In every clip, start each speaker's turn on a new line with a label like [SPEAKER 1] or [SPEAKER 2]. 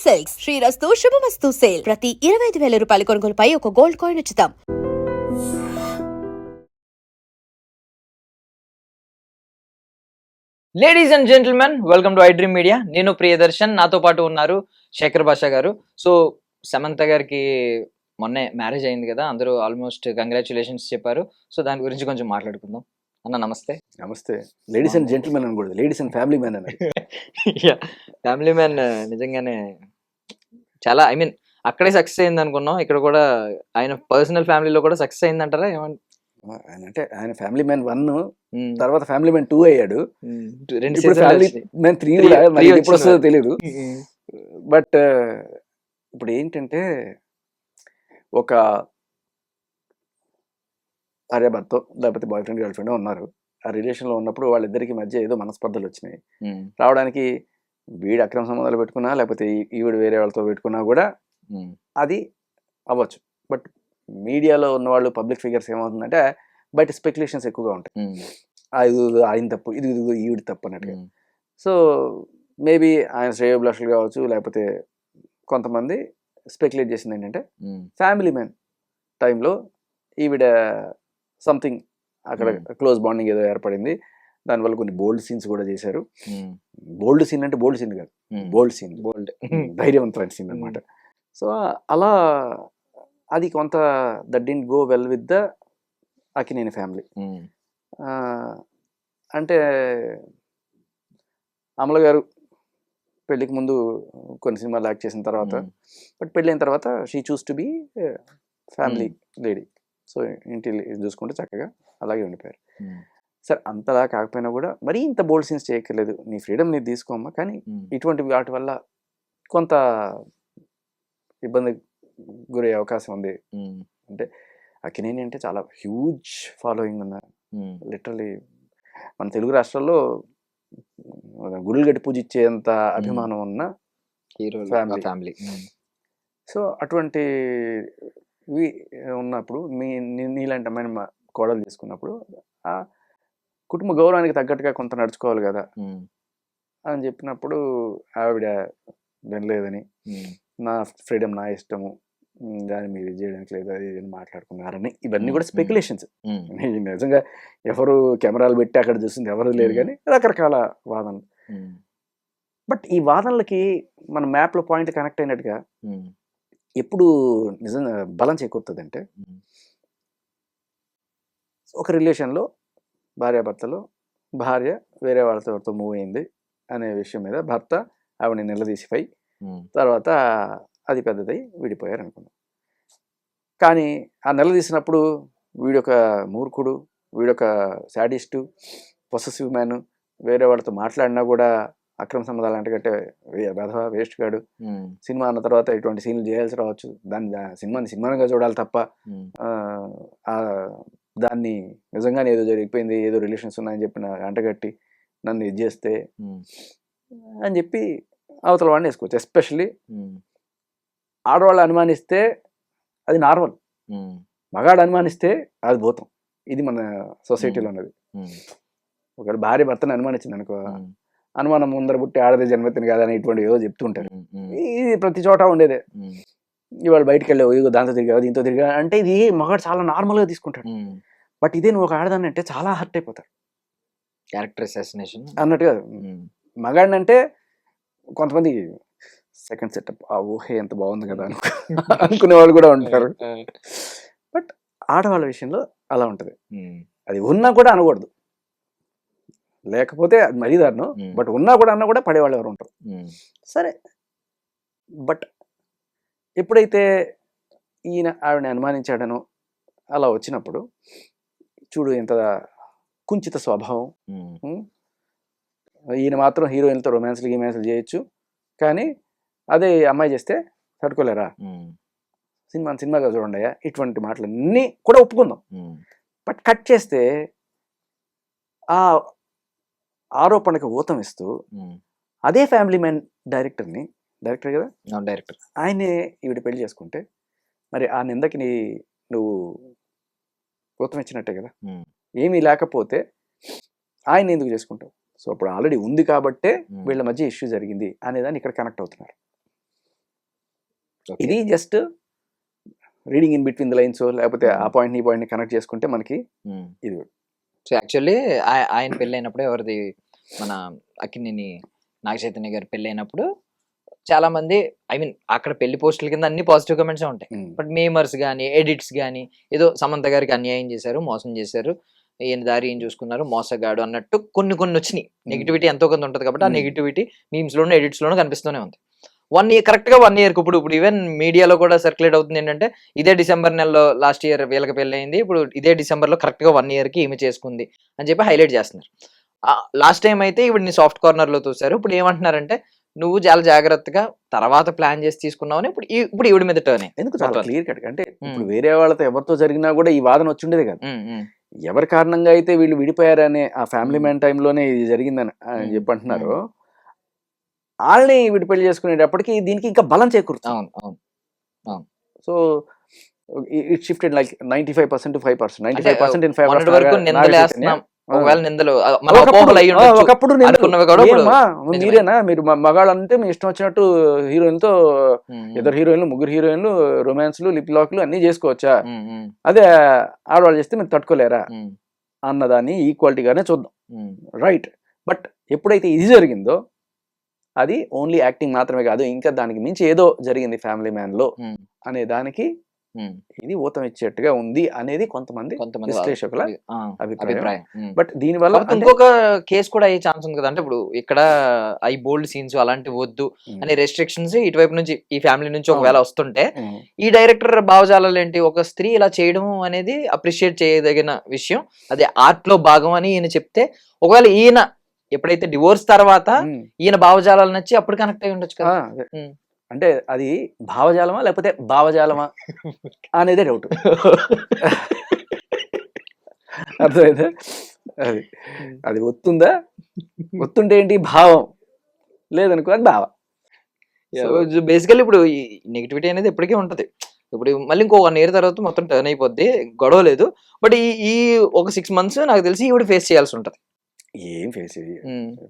[SPEAKER 1] Silks శ్రీరస్తు శుభమస్తు sale ప్రతి 25,000 రూపాయల కొనుగోలుపై ఒక గోల్డ్ కాయిన్ ఉచితం.
[SPEAKER 2] Ladies and gentlemen, welcome to iDream media. నేను ప్రియదర్శన్, నాతో పాటు ఉన్నారు శేఖర్ భాషా గారు. సో సమంత గారికి మొన్నే మ్యారేజ్ అయింది కదా, అందరూ ఆల్మోస్ట్ కంగ్రాచులేషన్స్ చెప్పారు. సో దాని గురించి కొంచెం మాట్లాడుకుందాం. అన్న నమస్తే.
[SPEAKER 3] నమస్తే. లేడీస్ అండ్ జెంటిల్మెన్ అనకూడదు, లేడీస్ అండ్ ఫ్యామిలీ మ్యాన్ అని.
[SPEAKER 2] ఫ్యామిలీ మ్యాన్ నిజంగానే చాలా, ఐ మీన్ అక్కడే సక్సెస్ అయింది అనుకున్నాం, ఇక్కడ కూడా ఆయన పర్సనల్ ఫ్యామిలీలో కూడా సక్సెస్ అయిందంటారా?
[SPEAKER 3] అంటే ఆయన ఫ్యామిలీ మ్యాన్ 1, తర్వాత ఫ్యామిలీ మ్యాన్ 2 అయ్యాడు.
[SPEAKER 2] ఫ్యామిలీ
[SPEAKER 3] మ్యాన్ 3 ఎప్పుడు వస్తుందో తెలియదు. బట్ ఇప్పుడు ఏంటంటే, ఒక భార్యాభర్త లేకపోతే బాయ్ ఫ్రెండ్ గర్ల్ ఫ్రెండ్ ఉన్నారు. ఆ రిలేషన్లో ఉన్నప్పుడు వాళ్ళిద్దరికి మధ్య ఏదో మనస్పర్ధలు వచ్చినాయి. రావడానికి వీడు అక్రమ సంబంధాలు పెట్టుకున్నా, లేకపోతే ఈవిడ వేరే వాళ్ళతో పెట్టుకున్నా కూడా అది అవ్వచ్చు. బట్ మీడియాలో ఉన్న వాళ్ళు, పబ్లిక్ ఫిగర్స్ ఏమవుతుందంటే బయట స్పెక్యులేషన్స్ ఎక్కువగా ఉంటాయి. ఇది ఆయన తప్పు, ఇది ఈవిడ తప్పు అన్నట్టుగా. సో మేబీ ఆయన శ్రేయోభిలాషులు కావచ్చు, లేకపోతే కొంతమంది స్పెక్యులేట్ చేసింది ఏంటంటే ఫ్యామిలీ మ్యాన్ టైంలో ఈవిడ సంథింగ్ అక్కడ క్లోజ్ బాండింగ్ ఏదో ఏర్పడింది. దానివల్ల కొన్ని బోల్డ్ సీన్స్ కూడా చేశారు. బోల్డ్ సీన్ అంటే బోల్డ్ సీన్ కాదు, బోల్డ్ సీన్, బోల్డ్ ధైర్యవంతమైన సీన్ అనమాట. సో అలా అది కొంత that didn't go well with the Akkineni family. అంటే అమల గారు పెళ్ళికి ముందు కొన్ని సినిమాలు యాక్ట్ చేసిన తర్వాత, బట్ పెళ్ళైన తర్వాత she choose to be family lady. So ఇంటి చూసుకుంటే చక్కగా అలాగే ఉండిపోయారు. సరే, అంతలా కాకపోయినా కూడా మరీ ఇంత బోల్డ్ సీన్స్ చేయక్కర్లేదు, నీ ఫ్రీడమ్ నీ తీసుకోమ్మా. కానీ ఇటువంటి వాటి వల్ల కొంత ఇబ్బంది గురయ్యే అవకాశం ఉంది. అంటే అక్కినేని అంటే చాలా హ్యూజ్ ఫాలోయింగ్ ఉన్న, లిటరలీ మన తెలుగు రాష్ట్రాల్లో గుడులు గట్టి పూజించేంత అభిమానం ఉన్న
[SPEAKER 2] హీరో ఫ్యామిలీ.
[SPEAKER 3] సో అటువంటి ఉన్నప్పుడు నీలాంటి అమ్మాయిని మా కోడలు తీసుకున్నప్పుడు ఆ కుటుంబ గౌరవానికి తగ్గట్టుగా కొంత నడుచుకోవాలి కదా అని చెప్పినప్పుడు ఆవిడ వినలేదని, నా ఫ్రీడమ్ నా ఇష్టము, దాన్ని మీరు చేయడానికి లేదు అది మాట్లాడుకున్నారని, ఇవన్నీ కూడా స్పెక్యులేషన్స్. నిజంగా ఎవరు కెమెరాలు పెట్టి అక్కడ చూసింది ఎవరు లేరు, కానీ రకరకాల వాదనలు. బట్ ఈ వాదనలకి మన మ్యాప్లో పాయింట్ కనెక్ట్ అయినట్టుగా ఎప్పుడు నిజంగా బలం చేకూరుతుంది అంటే, ఒక రిలేషన్లో భార్యాభర్తలో భార్య వేరే వాళ్ళతో మూవ్ అయింది అనే విషయం మీద భర్త ఆవిడని నిలదీసిపోయి తర్వాత అది పెద్దదై విడిపోయారు అనుకున్నాం. కానీ ఆ నిలదీసినప్పుడు వీడొక మూర్ఖుడు, వీడొక శాడిస్టు, పొసెసివ్ మ్యాన్, వేరే వాళ్ళతో మాట్లాడినా కూడా అక్రమ సంబంధాలు అంటగట్టే వెధవ వేస్ట్ గాడు, సినిమా అన్న తర్వాత ఇటువంటి సీన్లు చేయాల్సి రావచ్చు, సినిమాగా చూడాలి తప్ప దాన్ని నిజంగానే ఏదో జరిగిపోయింది, ఏదో రిలేషన్స్ ఉన్నాయని చెప్పి అంటగట్టి నన్ను ఇది చేస్తే అని చెప్పి అవతల వాడిని వేసుకోవచ్చు. ఎస్పెషల్లీ ఆడవాళ్ళు అనుమానిస్తే అది నార్మల్, మగాడు అనుమానిస్తే అది భూతం. ఇది మన సొసైటీలో ఉన్నది. ఒకటి భార్య భర్తను అనుమానించింది అనుకో, అనుమానం ముందర పుట్టి ఆడదే జన్మతిని కాదని ఇటువంటి ఏదో చెప్తుంటారు. ఇది ప్రతి చోట ఉండేదే. ఇవాళ బయటకు వెళ్ళావు, ఇగో దాంతో తిరిగావు, దీంతో తిరిగా అంటే ఇది మగాడు చాలా నార్మల్గా తీసుకుంటాడు. బట్ ఇదే నువ్వు ఒక ఆడదాన్ని అంటే చాలా హర్ట్ అయిపోతాడు.
[SPEAKER 2] క్యారెక్టర్ అసాసినేషన్
[SPEAKER 3] అన్నట్టుగా మగాడిని అంటే కొంతమంది సెకండ్ సెటప్, ఆ ఊహే ఎంత బాగుంది కదా అనుకునే వాళ్ళు కూడా ఉంటారు. బట్ ఆడవాళ్ళ విషయంలో అలా ఉంటుంది. అది ఉన్నా కూడా అనకూడదు, లేకపోతే అది మరీ దారుణం. బట్ ఉన్నా కూడా అన్నా కూడా పడేవాళ్ళు ఎవరు ఉంటారు. సరే, బట్ ఎప్పుడైతే ఈయన ఆవిడని అనుమానించాడనో అలా వచ్చినప్పుడు చూడు ఎంత కుంచిత స్వభావం. ఈయన మాత్రం హీరోయిన్తో రొమాన్స్లు చేయొచ్చు, కానీ అదే అమ్మాయి చేస్తే తట్టుకోలేరా, సినిమాగా చూడండి అయ్యా, ఇటువంటి మాటలన్నీ కూడా ఒప్పుకుందాం. బట్ కట్ చేస్తే ఆ ఆరోపణకు ఊతం ఇస్తూ అదే ఫ్యామిలీ మ్యాన్ డైరెక్టర్ కదా,
[SPEAKER 2] డైరెక్టర్
[SPEAKER 3] ఆయనే ఈవిడ పెళ్లి చేసుకుంటే మరి ఆ నిందకి నువ్వు ఊతం ఇచ్చినట్టే కదా. ఏమీ లేకపోతే ఆయన ఎందుకు చేసుకుంటావు? సో అప్పుడు ఆల్రెడీ ఉంది కాబట్టే వీళ్ళ మధ్య ఇష్యూ జరిగింది అనేదాన్ని ఇక్కడ కనెక్ట్ అవుతున్నారు.
[SPEAKER 2] Okay.
[SPEAKER 3] ఇది just reading in between the lines, లేకపోతే ఆ
[SPEAKER 2] Hmm.
[SPEAKER 3] పాయింట్ ఈ పాయింట్ ని కనెక్ట్ చేసుకుంటే మనకి ఇది
[SPEAKER 2] సో యాక్చువల్లీ ఆయన పెళ్ళి అయినప్పుడు ఎవరిది మన అక్కినేని నాగ చైతన్య గారి పెళ్ళి అయినప్పుడు చాలా మంది ఐ మీన్ అక్కడ పెళ్లి పోస్టుల కింద అన్ని పాజిటివ్ కమెంట్స్ ఉంటాయి. బట్ మేమర్స్ కానీ ఎడిట్స్ కానీ ఏదో సమంత గారికి అన్యాయం చేశారు, మోసం చేశారు, ఈయన దారి ఏం చూసుకున్నారు, మోసగాడు అన్నట్టు కొన్ని కొన్ని వచ్చినాయి. నెగిటివిటీ ఎంతో కొంత ఉంటుంది కాబట్టి ఆ నెగిటివిటీ మీమ్స్ లోను ఎడిట్స్ లోను కనిపిస్తూనే ఉంది. 1 year కరెక్ట్ గా 1 year ఇప్పుడు ఈవెన్ మీడియాలో కూడా సర్క్యులేట్ అవుతుంది ఏంటంటే ఇదే డిసెంబర్ నెలలో లాస్ట్ ఇయర్ వీళ్ళకి పెళ్లి అయింది, ఇప్పుడు ఇదే డిసెంబర్ లో కరెక్ట్ గా 1 year కి ఈమె చేసుకుంది అని చెప్పి హైలైట్ చేస్తున్నారు. లాస్ట్ టైం అయితే ఇవిడిని సాఫ్ట్ కార్నర్ లో చూసారు. ఇప్పుడు ఏమంటున్నారంటే నువ్వు చాలా జాగ్రత్తగా తర్వాత ప్లాన్ చేసి తీసుకున్నావు ఇప్పుడు ఇప్పుడు ఈవిడ మీద టర్న్
[SPEAKER 3] ఎందుకు చాలా క్లియర్ కట్. అంటే ఇప్పుడు వేరే వాళ్ళతో ఎవరితో జరిగినా కూడా ఈ వాదన వచ్చిండేది కదా. ఎవరి కారణంగా అయితే వీళ్ళు విడిపోయారనే ఆ ఫ్యామిలీ మ్యాన్ టైంలోనే ఇది జరిగిందని చెప్పి అంటున్నారు. వాళ్ళని విడిపెళ్లి చేసుకునేటప్పటికి దీనికి ఇంకా బలం చేకూరుతుంది.
[SPEAKER 2] అవును.
[SPEAKER 3] So it shifted like 95% to 5%, 95% in favor of
[SPEAKER 2] వరకు
[SPEAKER 3] Naga
[SPEAKER 2] నిందలేస్తున్నాం. ఒకవేళ నిందలు మన
[SPEAKER 3] ఒకప్పుడు
[SPEAKER 2] అపోహలు అయి ఉండొచ్చు.
[SPEAKER 3] ఒకప్పుడు
[SPEAKER 2] అనుకున్నవి కూడా ఇప్పుడు
[SPEAKER 3] ఏమ్మా,
[SPEAKER 2] నిజమే.
[SPEAKER 3] మీరేనా మీరు మగాళ్ళంటే మీ ఇష్టం వచ్చినట్టు హీరోయిన్తో ఇద్దరు హీరోయిన్లు ముగ్గురు హీరోయిన్లు రొమాన్స్లు లిప్ లాక్లు అన్ని చేసుకోవచ్చా, అదే ఆడవాళ్ళు చేస్తే మీరు తట్టుకోలేరా అన్నదాన్ని ఈక్వాలిటీగానే చూద్దాం. రైట్. బట్ ఎప్పుడైతే ఇది జరిగిందో అది ఓన్లీ యాక్టింగ్ మాత్రమే కాదు, ఇంకా దానికి మించి ఏదో జరిగింది ఫ్యామిలీ మ్యాన్ లో అనే దానికి ఇది ఊతం ఇచ్చేట్టుగా ఉంది అనేది కొంతమంది విశ్లేషకుల అభిప్రాయం. బట్ దీనివల్ల
[SPEAKER 2] ఇంకొక కేసు కూడా అయ్యే ఛాన్స్ ఉంది కదా. అంటే ఇప్పుడు ఇక్కడ ఐ బోల్డ్ సీన్స్ అలాంటివి వద్దు అనే రెస్ట్రిక్షన్స్ ఇటువైపు నుంచి ఈ ఫ్యామిలీ నుంచి ఒకవేళ వస్తుంటే ఈ డైరెక్టర్ భావజాలాలు ఏంటి, ఒక స్త్రీ ఇలా చేయడం అనేది అప్రిషియేట్ చేయదగిన విషయం, అది ఆర్ట్ లో భాగం అని ఈయన చెప్తే ఒకవేళ ఈయన ఎప్పుడైతే డివోర్స్ తర్వాత ఈయన భావజాలాలు నచ్చి అప్పుడు కనెక్ట్ అయి ఉండొచ్చు కదా.
[SPEAKER 3] అంటే అది భావజాలమా లేకపోతే భావజాలమా అనేదే డౌట్. అర్థమైందా? అది అది ఒత్తుందా, ఒత్తుంటే ఏంటి భావం, లేదనుకో అది భావ.
[SPEAKER 2] బేసికల్లీ ఇప్పుడు ఈ నెగిటివిటీ అనేది ఎప్పటికీ ఉంటది. ఇప్పుడు మళ్ళీ ఇంకో 1 year తర్వాత మొత్తం టర్న్ అయిపోద్ది, గొడవ లేదు. బట్ ఈ ఒక 6 months నాకు తెలిసి ఈవిడ ఫేస్ చేయాల్సి ఉంటది.
[SPEAKER 3] ఏం ఫేస్ ఇది,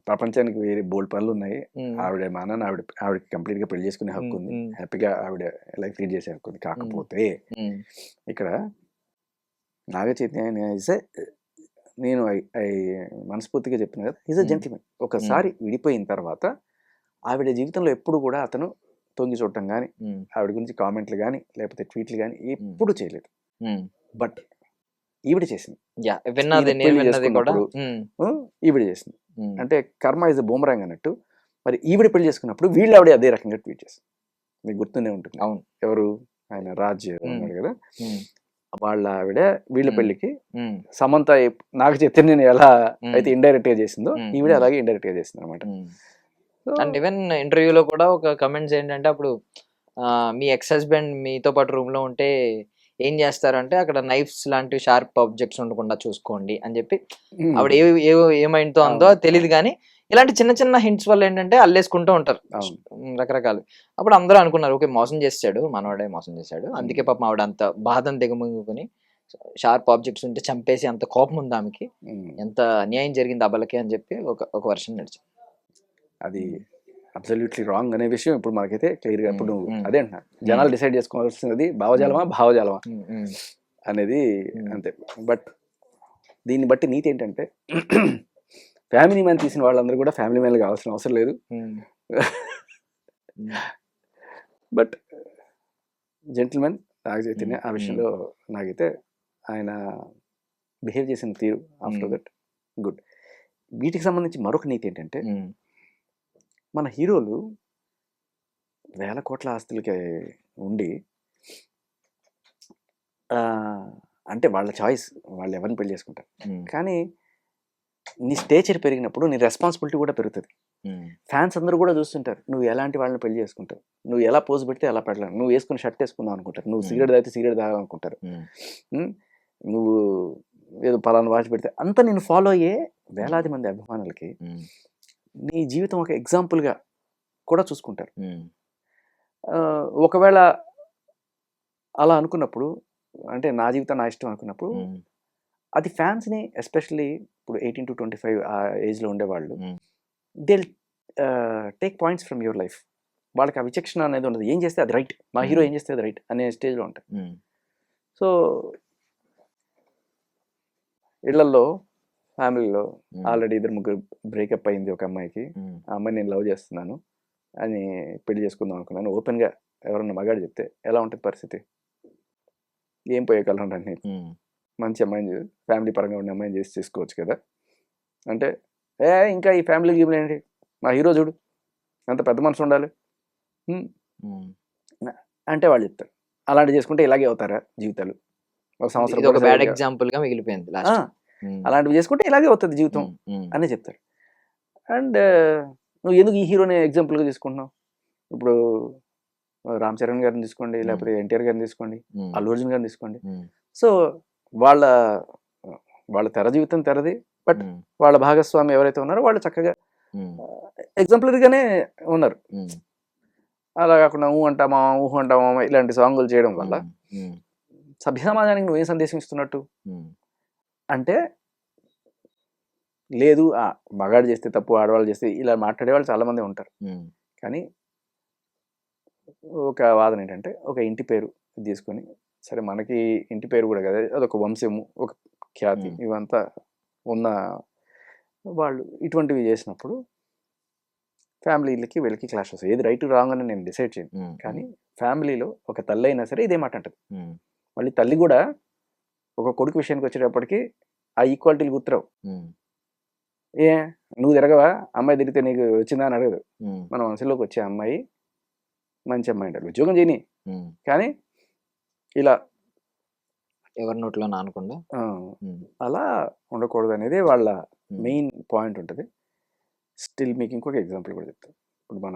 [SPEAKER 3] ప్రపంచానికి వేరే బోల్డ్ పనులు ఉన్నాయి. ఆవిడ మానని ఆవిడకి కంప్లీట్ గా పెళ్లి చేసుకునే హక్కు ఉంది, హ్యాపీగా ఆవిడ లైఫ్ లీడ్ చేసే హక్కు ఉంది. కాకపోతే ఇక్కడ నాగ చైతన్య నేను మనస్ఫూర్తిగా చెప్తున్నా కదా, ఈజ్ అ జెంటిల్మెన్. ఒకసారి విడిపోయిన తర్వాత ఆవిడ జీవితంలో ఎప్పుడు కూడా అతను తొంగి చూడటం కానీ, ఆవిడ గురించి కామెంట్లు కానీ లేకపోతే ట్వీట్లు కానీ ఎప్పుడు చేయలేదు. బట్ ఈవిడ చేసింది, ఈవిడ చేసింది. అంటే కర్మ ఇస్ బూమరాంగ్ అన్నట్టు. మరి ఈవిడ పెళ్లి చేసుకున్నప్పుడు వీళ్ళు ఆవిడ అదే రకంగా ట్వీట్ చేసింది. మీకు గుర్తుండే ఉంటుంది.
[SPEAKER 2] అవును.
[SPEAKER 3] ఎవరు ఆయన రాజ్ ఉన్నాడు కదా, వాళ్ళ ఆవిడ వీళ్ళ పెళ్లికి సమంత నాగ చైతన్యని ఎలా అయితే ఇండైరెక్ట్ గా చేసిందో ఈవిడ అలాగే ఇండైరెక్ట్ గా చేసింది అనమాట.
[SPEAKER 2] అండ్ ఈవెన్ ఇంటర్వ్యూలో కూడా ఒక కమెంట్స్ ఏంటంటే అప్పుడు మీ ఎక్స్ హస్బెండ్ మీతో పాటు రూమ్ లో ఉంటే ఏం చేస్తారంటే అక్కడ నైఫ్స్ లాంటి షార్ప్ ఆబ్జెక్ట్స్ ఉండకుండా చూసుకోండి అని చెప్పి ఆవిడ ఏ మైండ్ తో ఉందో తెలియదు. కానీ ఇలాంటి చిన్న చిన్న హింట్స్ వల్ల ఏంటంటే అల్లేసుకుంటూ ఉంటారు రకరకాలు. అప్పుడు అందరూ అనుకున్నారు ఓకే మోసం చేశాడు, మనవాడే మోసం చేశాడు, అందుకే పాపం ఆవిడ అంత బాధను దిగమింగుకొని షార్ప్ ఆబ్జెక్ట్స్ ఉంటే చంపేసి అంత కోపం ఉంది ఆమెకి, ఎంత అన్యాయం జరిగింది అబలకి అని చెప్పి ఒక వర్షన్ నడిచింది.
[SPEAKER 3] అది అబ్సల్యూట్లీ రాంగ్ అనే విషయం ఇప్పుడు మనకైతే క్లియర్ గా ఇప్పుడు అదే అంటున్నా, జనాలు డిసైడ్ చేసుకోవాల్సినది భావజాలమా భావజాలమా అనేది అంతే. బట్ దీన్ని బట్టి నీతి ఏంటంటే ఫ్యామిలీ మ్యాన్ తీసిన వాళ్ళందరూ కూడా ఫ్యామిలీ మ్యాన్ కావాల్సిన అవసరం లేదు. బట్ జెంటిల్మెన్ నాగ చైతన్య ఆ విషయంలో నాకైతే ఆయన బిహేవ్ చేసిన తీరు ఆఫ్టర్ దట్ గుడ్. వీటికి సంబంధించి మరొక నీతి ఏంటంటే మన హీరోలు 1,000 కోట్ల ఆస్తులకి ఉండి అంటే వాళ్ళ చాయిస్, వాళ్ళు ఎవరిని పెళ్లి చేసుకుంటారు. కానీ నీ స్టేచర్ పెరిగినప్పుడు నీ రెస్పాన్సిబిలిటీ కూడా పెరుగుతుంది. ఫ్యాన్స్ అందరూ కూడా చూస్తుంటారు నువ్వు ఎలాంటి వాళ్ళని పెళ్లి చేసుకుంటావు, నువ్వు ఎలా పోజ్ పెడితే ఎలా పెట్టాలి, నువ్వు వేసుకుని షర్ట్ వేసుకుందాం అనుకుంటారు, నువ్వు సిగరెట్ తాగితే సిగరెట్ తాగాలనుకుంటారు, నువ్వు ఏదో పలానా వాచ్ పెడితే అంతా నేను ఫాలో అయ్యే వేలాది మంది అభిమానులకి నీ జీవితం ఒక ఎగ్జాంపుల్గా కూడా చూసుకుంటారు. ఒకవేళ అలా అనుకున్నప్పుడు అంటే నా జీవితం నా ఇష్టం అనుకున్నప్పుడు అది ఫ్యాన్స్ని ఎస్పెషల్లీ ఇప్పుడు 18 to 25 ఆ ఏజ్లో ఉండేవాళ్ళు they take points from your life. వాళ్ళకి ఆ విచక్షణ అనేది ఉండదు. ఏం చేస్తే అది రైట్, మా హీరో ఏం చేస్తే అది రైట్ అనే స్టేజ్లో ఉంటాయి. సో ఇళ్లలో ఫ్యామిలీలో ఆల్రెడీ 2-3 బ్రేకప్ అయింది ఒక అమ్మాయికి. ఆ అమ్మాయిని నేను లవ్ చేస్తున్నాను అని పెళ్లి చేసుకుందాం అనుకున్నాను. ఓపెన్గా ఎవరన్నా మగాడు చెప్తే ఎలా ఉంటుంది పరిస్థితి? ఏం పోయే కలర్ అన్ని మంచి అమ్మాయిని ఫ్యామిలీ పరంగా ఉన్న అమ్మాయిని చేసి చేసుకోవచ్చు కదా అంటే, ఇంకా ఈ ఫ్యామిలీ గేమ్లు ఏంటి, మా హీరో చూడు అంత పెద్ద మనసు ఉండాలి అంటే వాళ్ళు చెప్తారు. అలాంటి చేసుకుంటే ఇలాగే అవుతారా జీవితాలు? ఒక సంవత్సరం
[SPEAKER 2] ఇది ఒక బ్యాడ్ ఎగ్జాంపుల్ గా మిగిలిపోయింది లాస్ట్.
[SPEAKER 3] అలాంటివి చేసుకుంటే ఇలాగే అవుతుంది జీవితం అని చెప్తారు. అండ్ నువ్వు ఎందుకు ఈ హీరోని ఎగ్జాంపుల్గా తీసుకుంటున్నావు? ఇప్పుడు రామ్ చరణ్ గారిని తీసుకోండి, లేకపోతే ఎన్టీఆర్ గారిని తీసుకోండి, అల్లు అర్జున్ గారిని తీసుకోండి. సో వాళ్ళ తెర జీవితం తెరది, బట్ వాళ్ళ భాగస్వామి ఎవరైతే ఉన్నారో వాళ్ళు చక్కగా ఎగ్జాంపులరీగానే ఉన్నారు. అలా కాకుండా ఊహ అంటామా ఇలాంటి సాంగులు చేయడం వల్ల సభ్య సమాజానికి నువ్వేం సందేశం ఇస్తున్నట్టు అంటే, లేదు మగాడు చేస్తే తప్పు, ఆడవాళ్ళు చేస్తే ఇలా మాట్లాడే వాళ్ళు చాలామంది ఉంటారు. కానీ ఒక వాదన ఏంటంటే, ఒక ఇంటి పేరు తీసుకొని, సరే మనకి ఇంటి పేరు కూడా కదా, అదొక వంశము, ఒక ఖ్యాతి, ఇవంతా ఉన్న వాళ్ళు ఇటువంటివి చేసినప్పుడు ఫ్యామిలీలకి వీళ్ళకి క్లాష్ వస్తాయి. ఏది రైట్ రాంగ్ అని నేను డిసైడ్ చేయను, కానీ ఫ్యామిలీలో ఒక తల్లి అయినా సరే ఇదే మాట అంటది. మళ్ళీ తల్లి కూడా ఒక కొడుకు విషయానికి వచ్చేటప్పటికి ఆ ఈక్వాలిటీలు గుర్తురావు. నువ్వు తిరగవా, అమ్మాయి తిరిగితే నీకు వచ్చిందా అని అడగదు. మన వంశంలోకి వచ్చే అమ్మాయి మంచి అమ్మాయి అంటారు, ఉద్యోగం చేయని, కానీ ఇలా
[SPEAKER 2] ఎవరి నోట్లో నానకుండా
[SPEAKER 3] అలా ఉండకూడదు అనేది వాళ్ళ మెయిన్ పాయింట్ ఉంటుంది. స్టిల్ మీకు ఇంకొక ఎగ్జాంపుల్ కూడా చెప్తాను. ఇప్పుడు మన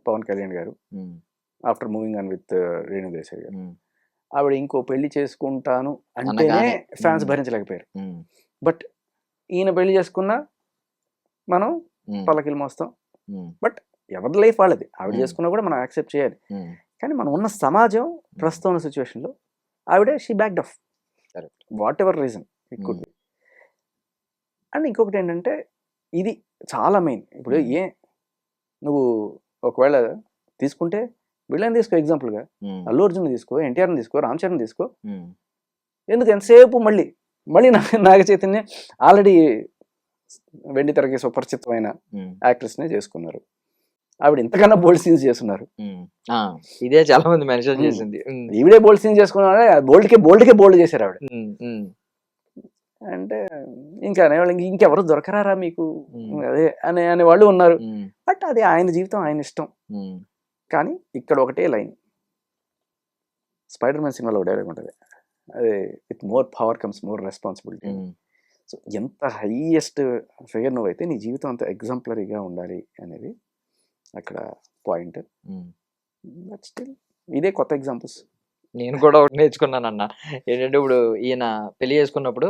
[SPEAKER 3] పవన్ కళ్యాణ్ గారు after moving on with Renu Desai గారు, ఆవిడ ఇంకో పెళ్లి చేసుకుంటాను అంటేనే ఫ్యాన్స్ భరించలేకపోయారు. బట్ ఈయన పెళ్లి చేసుకున్నా మనం పల్లకిలు మోస్తాం. బట్ ఎవరి లైఫ్ వాళ్ళది, ఆవిడ చేసుకున్నా కూడా మనం యాక్సెప్ట్ చేయాలి. కానీ మనం ఉన్న సమాజం ప్రస్తుతం ఉన్న సిచ్యువేషన్లో ఆవిడ she backed of what ever reason it could be. And ఇంకొకటి ఏంటంటే, ఇది చాలా మెయిన్. ఇప్పుడు నువ్వు ఒకవేళ తీసుకుంటే వీళ్ళని తీసుకో ఎగ్జాంపుల్గా, అల్లు అర్జున్ తీసుకో, ఎన్టీఆర్ని తీసుకో, రామ్ చరణ్ తీసుకో. ఎందుకు ఎంతసేపు మళ్ళీ నాగ చైతన్య ఆల్రెడీ వెండి తెరకి సుపరిచితమైన యాక్ట్రెస్నే చేసుకున్నారు. ఆవిడ ఇంతకన్నా బోల్డ్ సీన్స్ చేస్తున్నారు.
[SPEAKER 2] ఇదే చాలా మంది మెన్షన్ చేసింది.
[SPEAKER 3] ఈవిడే బోల్డ్ సీన్స్ చేసుకున్నారు, బోల్డ్కే బోల్డ్ చేశారు ఆవిడ. అంటే ఇంకా అనేవాళ్ళు ఇంకెవరు దొరకరారా మీకు అదే అనే వాళ్ళు ఉన్నారు. బట్ అది ఆయన జీవితం, ఆయన ఇష్టం. కానీ ఇక్కడ ఒకటే లైన్, స్పైడర్ మ్యాన్ సినిమాలో ఒక డైలాగ్ ఉంటుంది, అదే with more power comes more responsibility. So ఎంత హైయెస్ట్ ఫిగర్ నువ్వైతే నీ జీవితం అంత ఎగ్జాంపులరీగా ఉండాలి అనేది అక్కడ పాయింట్. బట్ స్టిల్ ఇదే కొత్త ఎగ్జాంపుల్స్.
[SPEAKER 2] నేను కూడా ఒకటి నేర్చుకున్నాను అన్న, ఏంటంటే ఇప్పుడు ఈయన పెళ్లి చేసుకున్నప్పుడు,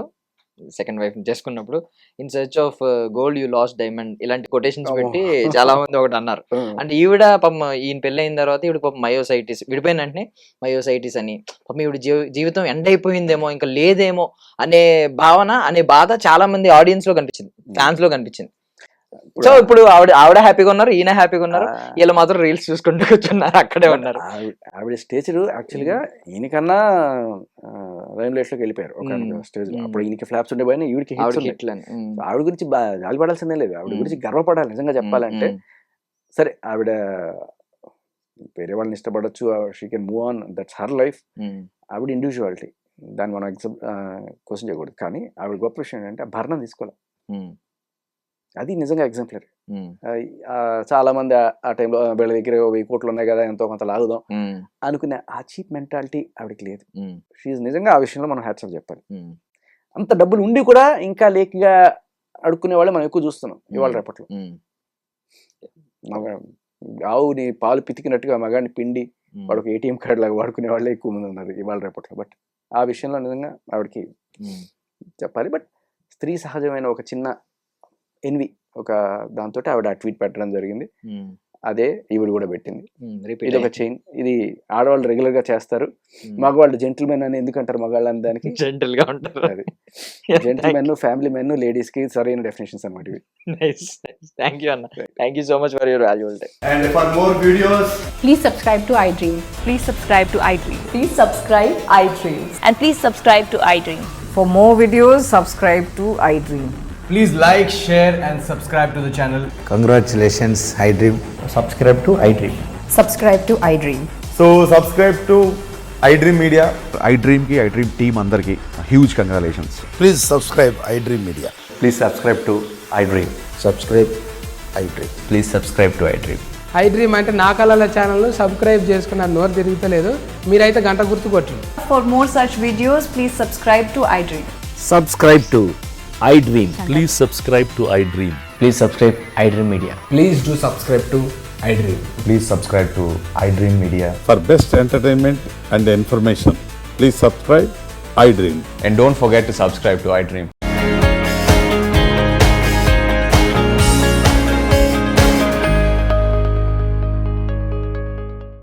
[SPEAKER 2] సెకండ్ వైఫ్ చేసుకున్నప్పుడు, in search of gold you last diamond, ఇలాంటి కొటేషన్స్ పెట్టి చాలా మంది ఒకటి అన్నారు. అంటే ఈవిడ పాపం ఈయన పెళ్లి అయిన తర్వాత ఈవిడ పాపం మయోసైటిస్, విడిపోయిన వెంటనే మయోసైటిస్ అని, పాపం ఈవిడ జీవితం ఎండ్ అయిపోయిందేమో, ఇంకా లేదేమో అనే భావన, అనే బాధ చాలా మంది ఆడియన్స్ లో కనిపించింది, ఫ్యాన్స్ లో కనిపించింది. సో ఇప్పుడు ఆవిడ హ్యాపీగా ఉన్నారు, ఈయన హ్యాపీగా ఉన్నారు, వీళ్ళు మాత్రం రీల్స్ చూసుకుంటూ కూర్చున్నారు, అక్కడే ఉన్నారు.
[SPEAKER 3] ఆవిడ స్టేజ్ యాక్చువల్గా ఈయనకన్నా రైమ్ లైఫ్ లోకి వెళ్ళిపోయారు ఒక స్టేజ్ లో. అప్పుడు ఈయనకి ఫ్లాప్స్ ఉండే పోయినా ఈవిడికి ఆవిడ గురించి జాలిపడాల్సిందే లేదు, ఆవిడ గురించి గర్వపడాలి నిజంగా చెప్పాలంటే. సరే ఆవిడ వేరే వాళ్ళని ఇష్టపడచ్చు, she can move on, that's her life, ఆవిడ ఇండివిజువాలిటీ, దాన్ని మనం క్వశ్చన్ చేయకూడదు. కానీ ఆవిడ గొప్ప విషయం ఏంటంటే భరణం తీసుకోవాలి, అది నిజంగా ఎగ్జాంపులరీ. చాలా మంది ఆ టైంలో వీళ్ళ దగ్గర 1000 కోట్లు ఉన్నాయి కదా, ఎంతో కొంత లాగుదాం అనుకునే ఆ చీప్ మెంటాలిటీ ఆవిడకి లేదు. షీఈ్ నిజంగా ఆ విషయంలో మనం హ్యాట్స్ ఆఫ్ చెప్పాలి. అంత డబ్బులు ఉండి కూడా ఇంకా లేకగా అడుక్కునే వాళ్ళు మనం ఎక్కువ చూస్తున్నాం ఇవాళ రేపట్లో. ఆవుని పాలు పితికినట్టుగా మగాడిని పిండి వాళ్ళకి ఏటీఎం కార్డు లాగా వాడుకునే వాళ్ళే ఎక్కువ మంది ఉన్నారు ఇవాళ రేపట్లో. బట్ ఆ విషయంలో నిజంగా ఆవిడకి చెప్పాలి. బట్ స్త్రీ సహజమైన ఒక చిన్న ఎన్వి, ఒక దాంతో ఆవిడ ట్వీట్ పెట్టడం జరిగింది. అదే ఈవిడ కూడా పెట్టింది. ఇది
[SPEAKER 2] రిపీట్
[SPEAKER 3] ఒక చైన్. ఇది ఆడవాళ్ళు రెగ్యులర్ గా చేస్తారు. మగవాళ్ళు జెంటిల్మెన్ అని ఎందుకు అంటారు మగవాళ్ళు అని దానికి
[SPEAKER 2] జెంటల్ గా ఉంటారు.
[SPEAKER 3] అది జెంటిల్మెన్, ఫ్యామిలీ మెన్, లేడీస్ కి సరైన డెఫినేషన్స్ అన్నమాట ఇవి.
[SPEAKER 2] థ్యాంక్ యూ అన్న, thank you so much for your valuable time.
[SPEAKER 4] And for more videos,
[SPEAKER 5] Please subscribe to iDream.
[SPEAKER 6] Please subscribe to iDream.
[SPEAKER 5] Please subscribe iDream.
[SPEAKER 6] And please subscribe to iDream.
[SPEAKER 5] For more videos, subscribe to iDream.
[SPEAKER 4] please like, share and subscribe to the channel.
[SPEAKER 7] Congratulations, iDream.
[SPEAKER 8] Subscribe to iDream.
[SPEAKER 5] Subscribe to iDream.
[SPEAKER 4] So subscribe to iDream Media.
[SPEAKER 9] iDream ki iDream team andarki huge congratulations.
[SPEAKER 7] Please subscribe iDream Media.
[SPEAKER 8] Please subscribe to iDream.
[SPEAKER 7] Subscribe iDream.
[SPEAKER 8] Please subscribe to iDream.
[SPEAKER 10] iDream అంటే నా కళల channel subscribe చేసుకున్న నోరు తిరుగుతలేదు, మీరైతే గంట గుర్తు కొట్టండి.
[SPEAKER 6] For more such videos, please subscribe to iDream.
[SPEAKER 8] Subscribe to iDream.
[SPEAKER 11] Please subscribe to iDream.
[SPEAKER 8] Please subscribe iDream Media.
[SPEAKER 4] Please do subscribe to iDream.
[SPEAKER 8] Please subscribe to iDream Media.
[SPEAKER 9] For best entertainment and information, please subscribe iDream.
[SPEAKER 8] And don't forget to subscribe to iDream.